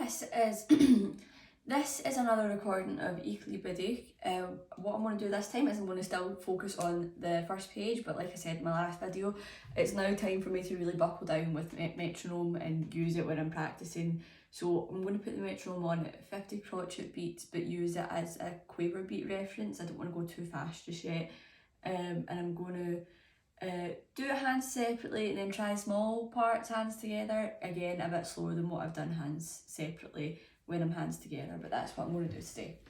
This is this is another recording of Ich liebe dich. What I'm going to do this time is I'm going to still focus on the first page, but like I said in my last video, it's now time for me to really buckle down with metronome and use it when I'm practicing. So I'm going to put the metronome on at 50 crotchet beats, but use it as a quaver beat reference. I don't want to go too fast just yet. And I'm going to do it hands separately and then try small parts hands together, again a bit slower than what I've done hands separately when I'm hands together, but that's what I'm going to do today.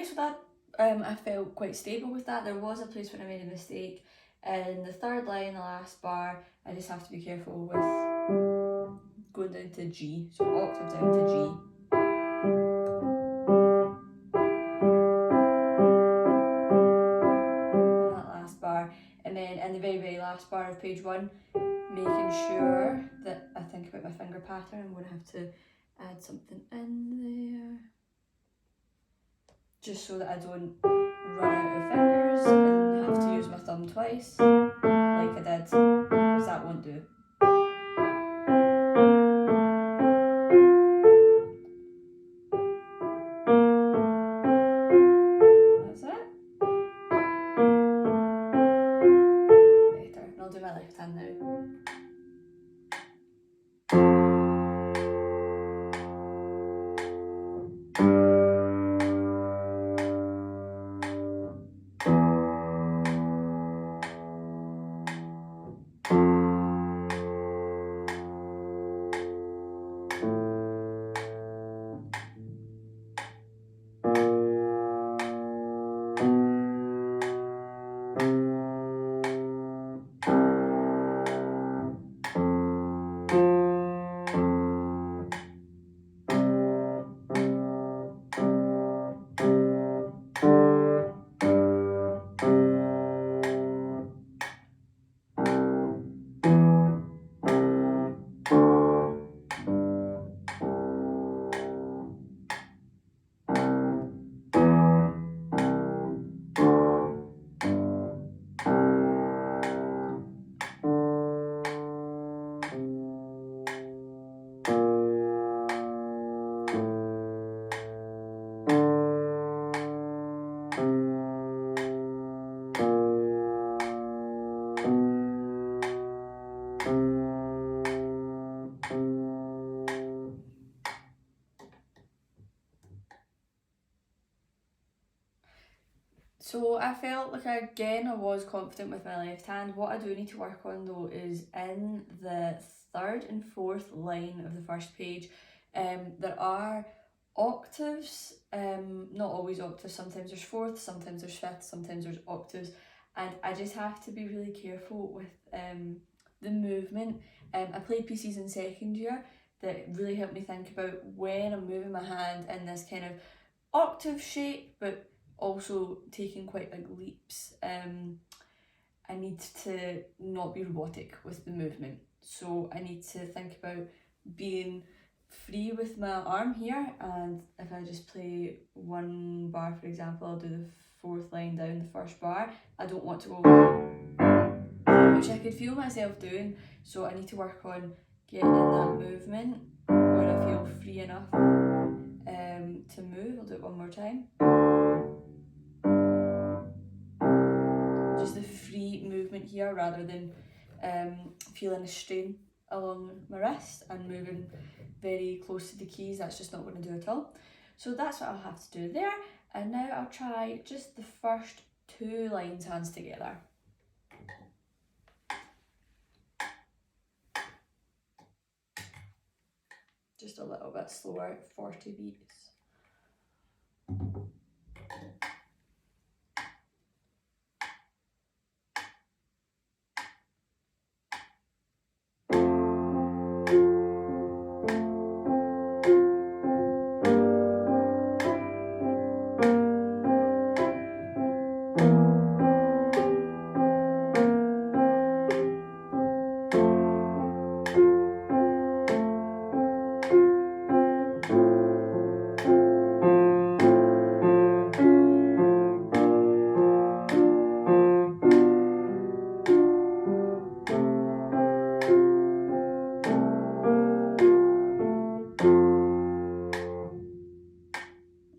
So that I felt quite stable with that. There was a place where I made a mistake in the third line, the last bar. I just have to be careful with going down to G, so octave down to G. In that last bar, and then in the very last bar of page 1, making sure that I think about my finger pattern. I'm going to have to add something in there, just so that I don't run out of fingers and have to use my thumb twice, like I did, because that won't do. That's it. Better. And I'll do my left hand now. So I felt like again I was confident with my left hand. What I do need to work on though is in the third and fourth line of the first page, there are octaves, not always octaves, sometimes there's fourths, sometimes there's fifths, sometimes there's octaves, and I just have to be really careful with the movement. I played pieces in second year that really helped me think about when I'm moving my hand in this kind of octave shape, but also taking quite big leaps. I need to not be robotic with the movement. So I need to think about being free with my arm here, and if I just play one bar, for example, I'll do the fourth line down the first bar. I don't want to go, which I could feel myself doing, so I need to work on getting that movement where I feel free enough to move. I'll do it one more time. Just the free movement here rather than feeling a strain along my wrist and moving very close to the keys. That's just not going to do at all. So that's what I'll have to do there. And now I'll try just the first 2 lines hands together. Just a little bit slower, 40 beats.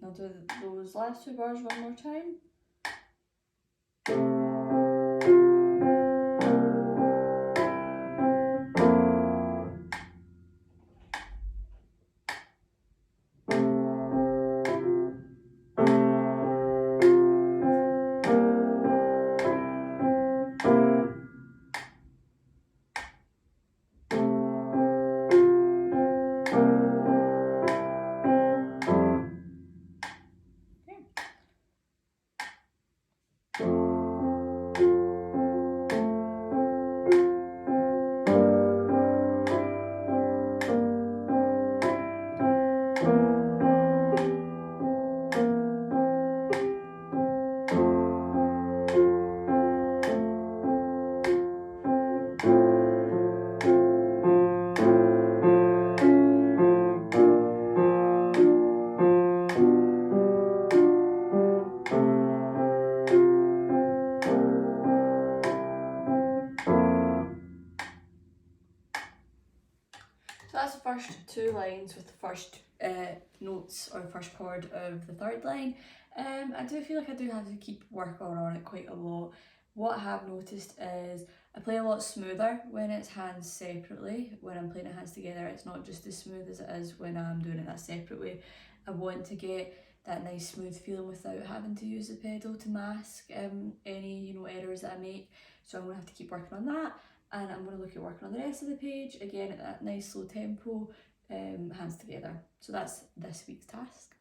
I'll do those last 2 bars one more time. So that's the first 2 lines with the first notes or first chord of the 3rd line. I do feel like I do have to keep working on it quite a lot. What I have noticed is I play a lot smoother when it's hands separately. When I'm playing it hands together, it's not just as smooth as it is when I'm doing it that separate way. I want to get that nice smooth feeling without having to use the pedal to mask any errors that I make. So I'm going to have to keep working on that. And I'm going to look at working on the rest of the page, again at that nice slow tempo, hands together. So that's this week's task.